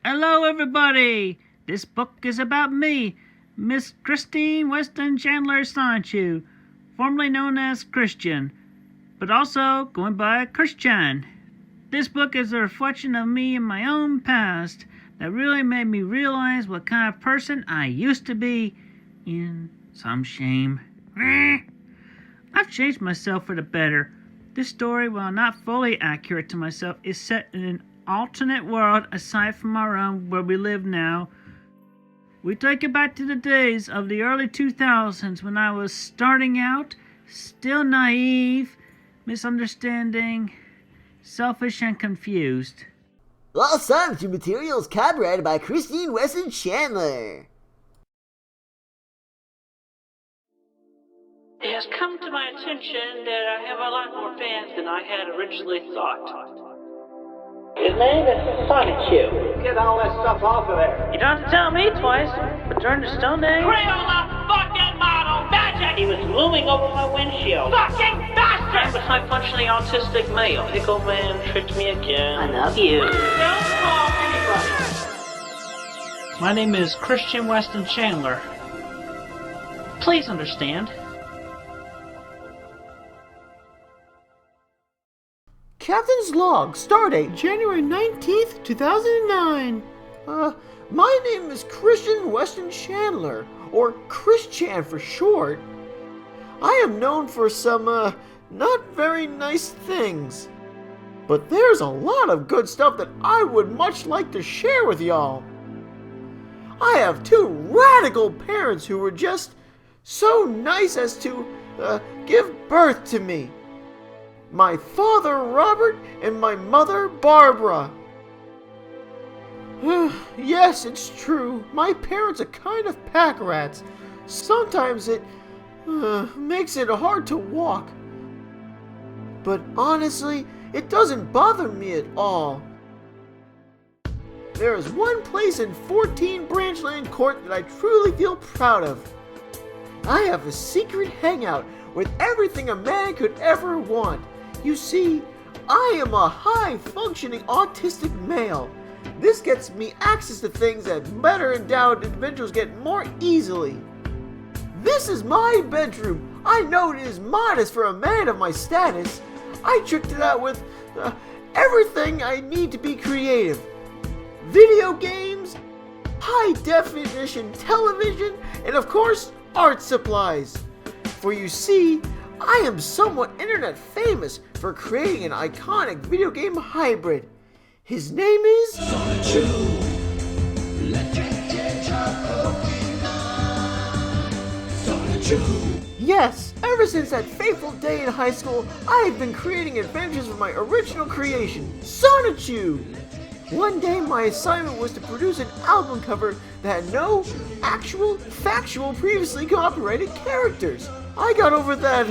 Hello, everybody! This book is about me, Miss Christine Weston Chandler Sonichu, formerly known as Christian, but also going by Christian. This book is a reflection of me and my own past that really made me realize what kind of person I used to be, in some shame. I've changed myself for the better. This story, while not fully accurate to myself, is set in an alternate world aside from our own where we live now. We take it back to the days of the early 2000s when I was starting out, still naive, misunderstanding, selfish and confused. All songs and materials copyrighted by Christine Weston Chandler. It has come to my attention that I have a lot more fans than I had originally thought. His name is Sonichu. Get all that stuff off of there. You don't have to tell me twice, but during the Stone Age, Crayola fucking model magic! he was looming over my windshield. Fucking And bastard! was my functionally autistic male. Pickle Man tricked me again. I love you. Don't call anybody. My name is Christian Weston Chandler. Please understand. Captain's Log, Stardate, January 19th, 2009. My name is Christian Weston Chandler, or Christian for short. I am known for some, not very nice things. But there's a lot of good stuff that I would much like to share with y'all. I have two radical parents who were just so nice as to, give birth to me. My father, Robert, and my mother, Barbara. Yes, it's true. My parents are kind of pack rats. Sometimes it makes it hard to walk. But honestly, it doesn't bother me at all. There is one place in 14 Branchland Court that I truly feel proud of. I have a secret hangout with everything a man could ever want. You see, I am a high-functioning autistic male. This gets me access to things that better endowed individuals get more easily. This is my bedroom. I know it is modest for a man of my status. I tricked it out with everything I need to be creative. Video games, high-definition television, and of course, art supplies. For you see, I am somewhat internet famous for creating an iconic video game hybrid. His name is Sonichu. Yes, ever since that fateful day in high school, I have been creating adventures with my original creation, Sonichu. One day my assignment was to produce an album cover that had no actual, factual, previously copyrighted characters. I got over that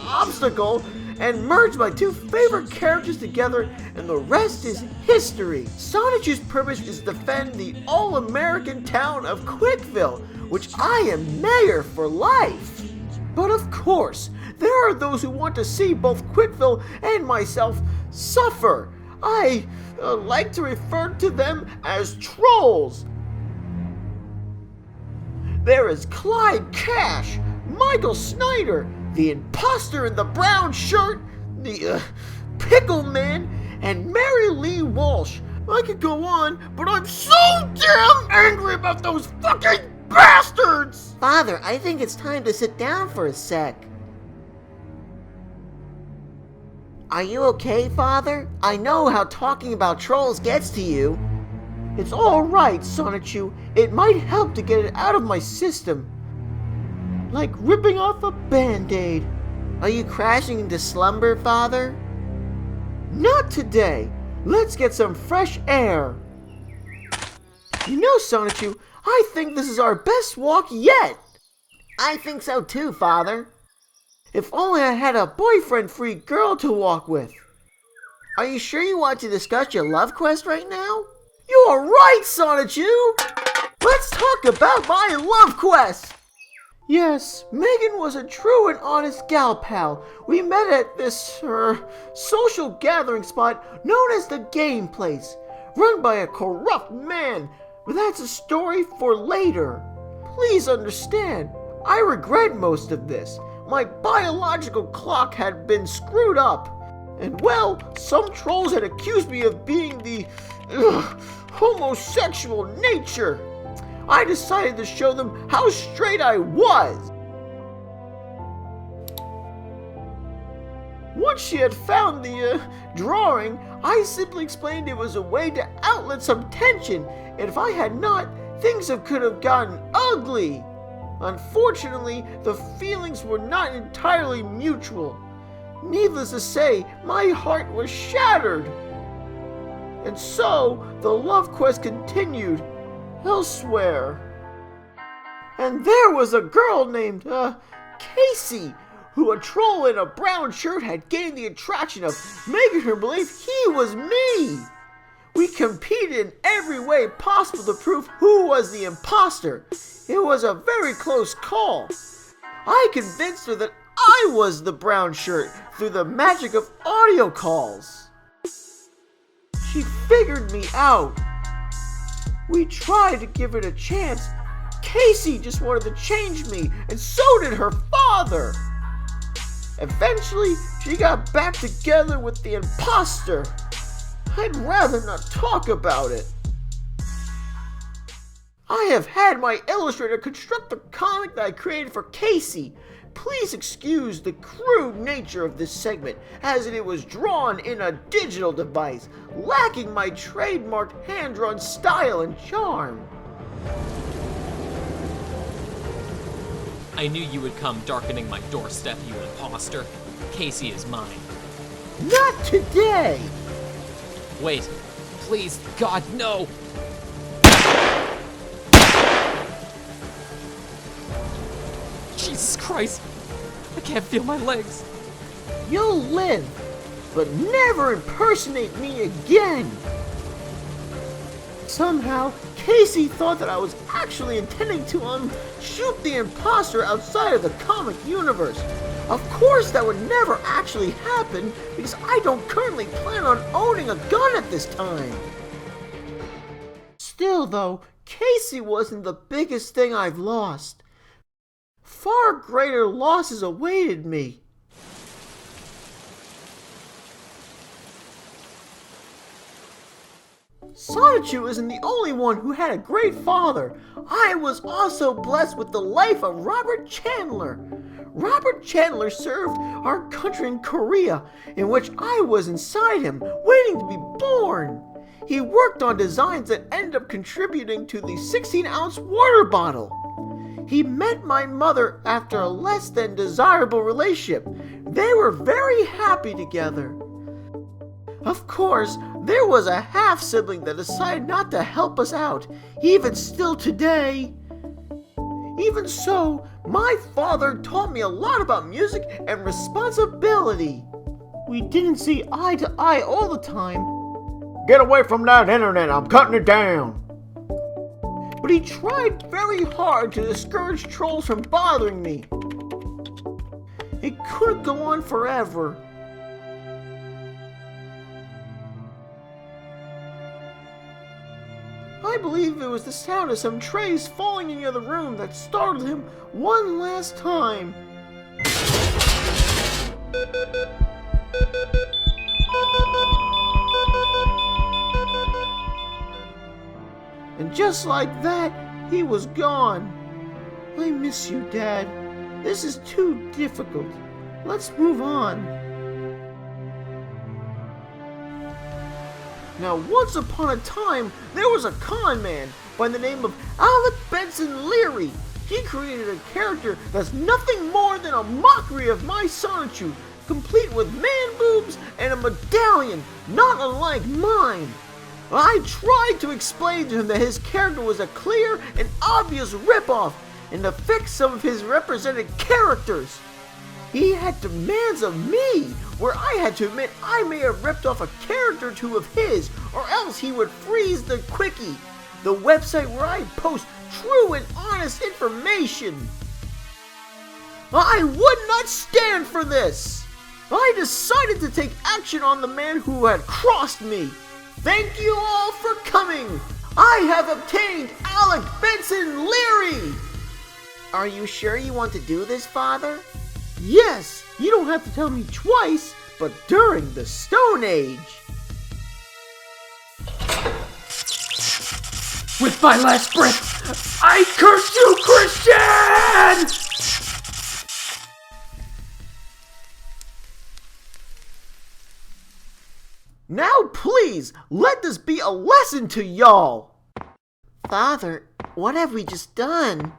obstacle and merged my two favorite characters together, and the rest is history. Sonichu's purpose is to defend the all-American town of Quickville, which I am mayor for life. But of course, there are those who want to see both Quickville and myself suffer. I like to refer to them as trolls. There is Clyde Cash, Michael Snyder, the imposter in the brown shirt, the Pickle Man, and Mary Lee Walsh. I could go on, but I'm so damn angry about those fucking bastards! Father, I think it's time to sit down for a sec. Are you okay, Father? I know how talking about trolls gets to you. It's alright, Sonichu. It might help to get it out of my system. Like ripping off a band-aid. Are you crashing into slumber, Father? Not today. Let's get some fresh air. You know, Sonichu, I think this is our best walk yet. I think so too, Father. If only I had a boyfriend-free girl to walk with. Are you sure you want to discuss your love quest right now? You are right, Sonichu! Let's talk about my love quest! Yes, Megan was a true and honest gal pal. We met at this, social gathering spot known as the Game Place. run by a corrupt man, but that's a story for later. Please understand, I regret most of this. My biological clock had been screwed up, and well, some trolls had accused me of being the homosexual nature. I decided to show them how straight I was. Once she had found the drawing, I simply explained it was a way to outlet some tension, and if I had not, things could have gotten ugly. Unfortunately, the feelings were not entirely mutual. Needless to say, my heart was shattered. And so, the love quest continued elsewhere. And there was a girl named, Casey, who a troll in a brown shirt had gained the attraction of, making her believe he was me. We competed in every way possible to prove who was the imposter. It was a very close call. I convinced her that I was the brown shirt through the magic of audio calls. She figured me out. We tried to give it a chance. Casey just wanted to change me, and so did her father. Eventually, she got back together with the imposter. I'd rather not talk about it. I have had my illustrator construct the comic that I created for Casey. Please excuse the crude nature of this segment, as it was drawn in a digital device, lacking my trademarked hand-drawn style and charm. I knew you would come darkening my doorstep, you imposter. Casey is mine. Not today! Wait, please, God, no! Jesus Christ! I can't feel my legs. You'll live, but never impersonate me again! Somehow, Casey thought that I was actually intending to shoot the imposter outside of the comic universe. Of course that would never actually happen, because I don't currently plan on owning a gun at this time. Still though, Casey wasn't the biggest thing I've lost. Far greater losses awaited me. Sonichu isn't the only one who had a great father. I was also blessed with the life of Robert Chandler. Robert Chandler served our country in Korea, in which I was inside him, waiting to be born. He worked on designs that ended up contributing to the 16-ounce water bottle. He met my mother after a less than desirable relationship. They were very happy together. Of course, there was a half-sibling that decided not to help us out, even still today. Even so, my father taught me a lot about music and responsibility. We didn't see eye to eye all the time. Get away from that internet, I'm cutting it down. But he tried very hard to discourage trolls from bothering me. It couldn't go on forever. I believe it was the sound of some trays falling in the other room that startled him one last time. And just like that, he was gone. I miss you, Dad. This is too difficult. Let's move on. Now, once upon a time, there was a con man by the name of Alec Benson Leary. He created a character that's nothing more than a mockery of my Sonichu, complete with man boobs and a medallion not unlike mine. I tried to explain to him that his character was a clear and obvious ripoff, and to fix some of his represented characters. He had demands of me, where I had to admit I may have ripped off a character or two of his, or else he would freeze the Quickie, the website where I post true and honest information. I would not stand for this. I decided to take action on the man who had crossed me. Thank you all for coming! I have obtained Alec Benson Leary! Are you sure you want to do this, Father? Yes, you don't have to tell me twice, but during the Stone Age. With my last breath, I curse you, Christian! Now please, let this be a lesson to y'all! Father, what have we just done?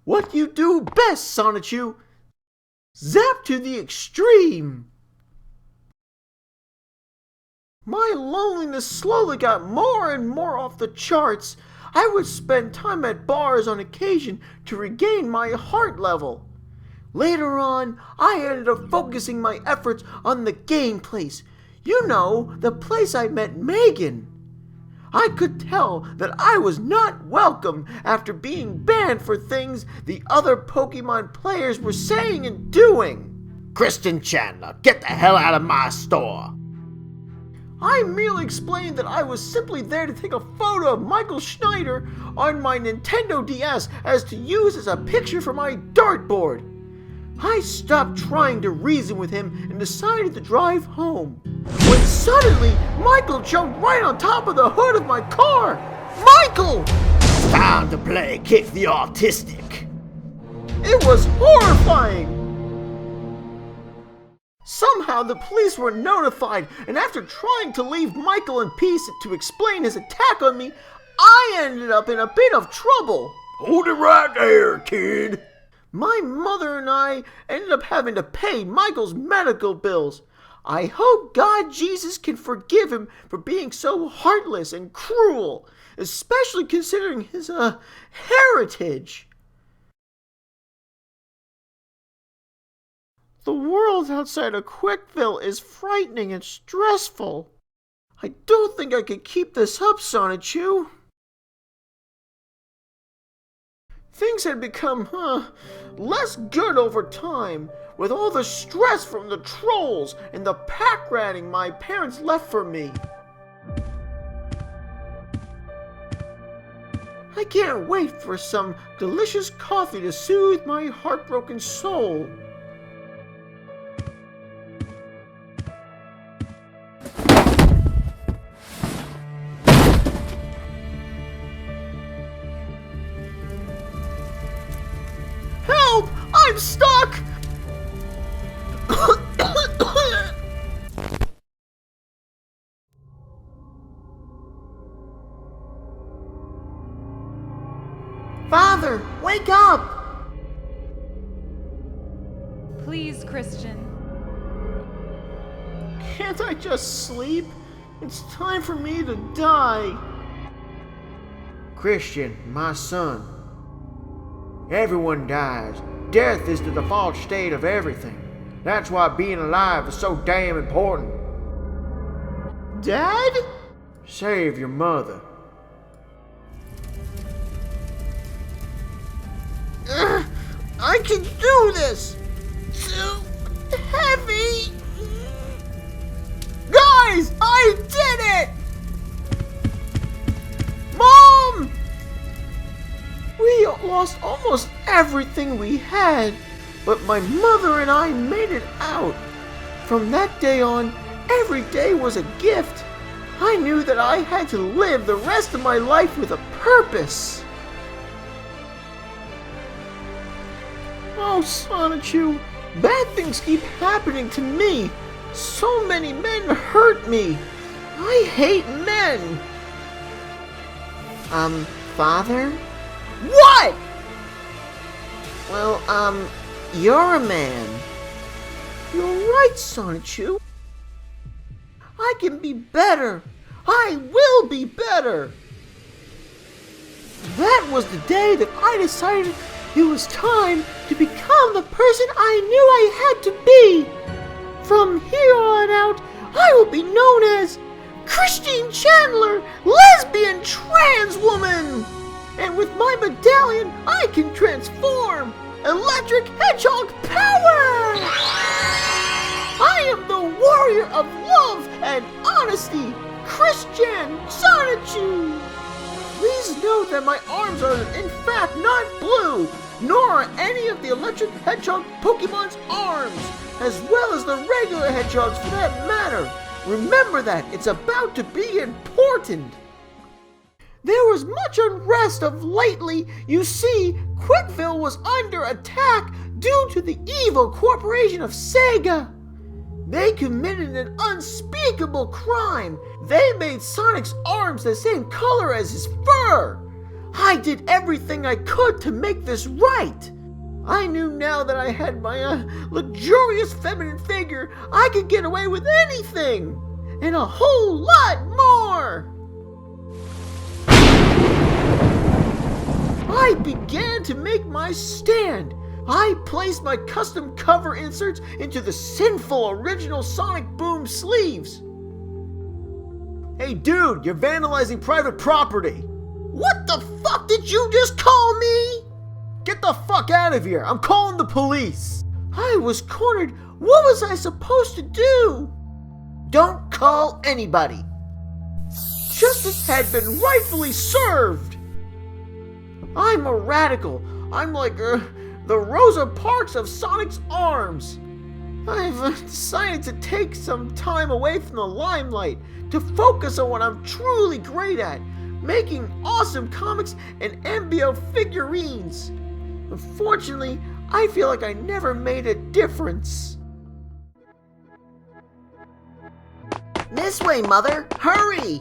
What you do best, Sonichu! Zap to the extreme! My loneliness slowly got more and more off the charts. I would spend time at bars on occasion to regain my heart level. Later on, I ended up focusing my efforts on the game place. You know, the place I met Megan. I could tell that I was not welcome after being banned for things the other Pokemon players were saying and doing. Kristen Chandler, get the hell out of my store. I merely explained that I was simply there to take a photo of Michael Schneider on my Nintendo DS as to use as a picture for my dartboard. I stopped trying to reason with him and decided to drive home, when suddenly Michael jumped right on top of the hood of my car. Michael! It's time to play Kick the Autistic. It was horrifying. Somehow the police were notified, and after trying to leave Michael in peace to explain his attack on me, I ended up in a bit of trouble. Hold it right there, kid. My mother and I ended up having to pay Michael's medical bills. I hope God Jesus can forgive him for being so heartless and cruel, especially considering his, heritage. The world outside of Quickville is frightening and stressful. I don't think I could keep this up, Sonichu. Things had become, less good over time, with all the stress from the trolls and the pack ratting my parents left for me. I can't wait for some delicious coffee to soothe my heartbroken soul. Help! I'm stuck! Father, wake up! Please, Christian. Can't I just sleep? It's time for me to die. Christian, my son. Everyone dies. Death is the default state of everything. That's why being alive is so damn important. Dad? Save your mother. I can do this! Too heavy! Guys, I did it! Mom! We lost almost everything we had, but my mother and I made it out. From that day on, every day was a gift. I knew that I had to live the rest of my life with a purpose. Oh, Sonichu, bad things keep happening to me. So many men hurt me. I hate men. Father? What? Well, you're a man. You're right, Sonichu. I can be better. I will be better. That was the day that I decided it was time to become the person I knew I had to be. From here on out, I will be known as Christine Chandler, lesbian trans woman. And with my medallion, I can transform. Electric hedgehog power! I am the warrior of love and honesty, Christian Sonichu! Please note that my arms are in fact not blue, nor are any of the electric hedgehog Pokemon's arms, as well as the regular hedgehogs for that matter. Remember that, it's about to be important. There was much unrest of lately. You see, Quickville was under attack due to the evil corporation of Sega. They committed an unspeakable crime. They made Sonic's arms the same color as his fur. I did everything I could to make this right. I knew now that I had my luxurious feminine figure, I could get away with anything, and a whole lot more. I began to make my stand. I placed my custom cover inserts into the sinful original Sonic Boom sleeves. Hey dude, you're vandalizing private property. What the fuck did you just call me? Get the fuck out of here, I'm calling the police. I was cornered, what was I supposed to do? Don't call anybody. Justice had been rightfully served. I'm a radical. I'm like the Rosa Parks of Sonic's arms. I've decided to take some time away from the limelight to focus on what I'm truly great at, making awesome comics and ambio figurines. Unfortunately, I feel like I never made a difference. This way, Mother! Hurry!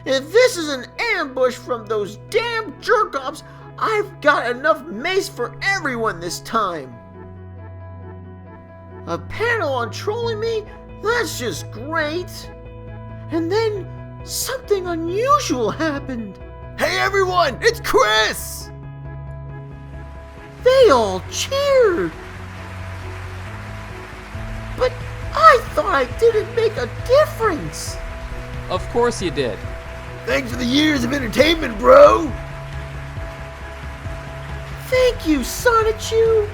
If this is an ambush from those damn jerk-offs, I've got enough mace for everyone this time. A panel on trolling me? That's just great. And then something unusual happened. Hey everyone, it's Chris! They all cheered. But I thought I didn't make a difference. Of course you did. Thanks for the years of entertainment, bro! Thank you, Sonichu!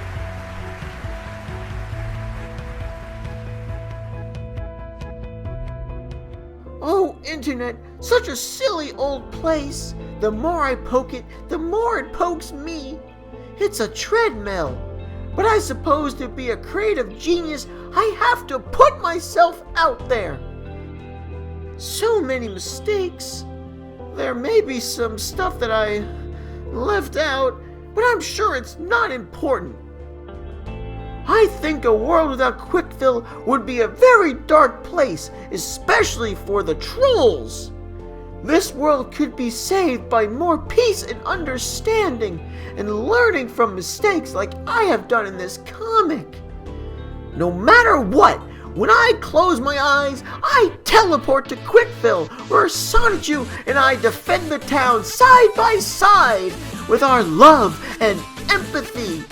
Oh, Internet, such a silly old place. The more I poke it, the more it pokes me. It's a treadmill. But I suppose to be a creative genius, I have to put myself out there. So many mistakes. There may be some stuff that I left out, but I'm sure it's not important. I think a world without Quickville would be a very dark place, especially for the trolls. This world could be saved by more peace and understanding and learning from mistakes like I have done in this comic. No matter what, when I close my eyes, I teleport to Quickville, where Sonichu and I defend the town side by side with our love and empathy.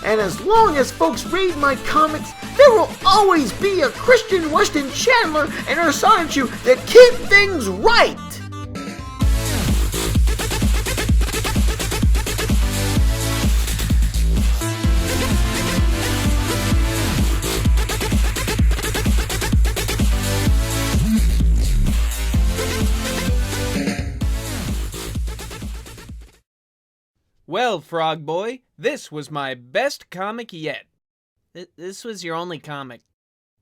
And as long as folks read my comics, there will always be a Christian Weston Chandler and her Sonichu that keep things right. Well, Frog Boy, this was my best comic yet. This was your only comic.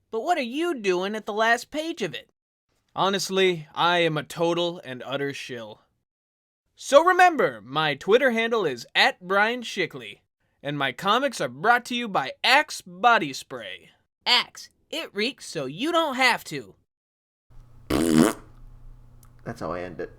But what are you doing at the last page of it? Honestly, I am a total and utter shill. So remember, my Twitter handle is @BrianShickley, and my comics are brought to you by Axe Body Spray. Axe, it reeks so you don't have to. That's how I end it.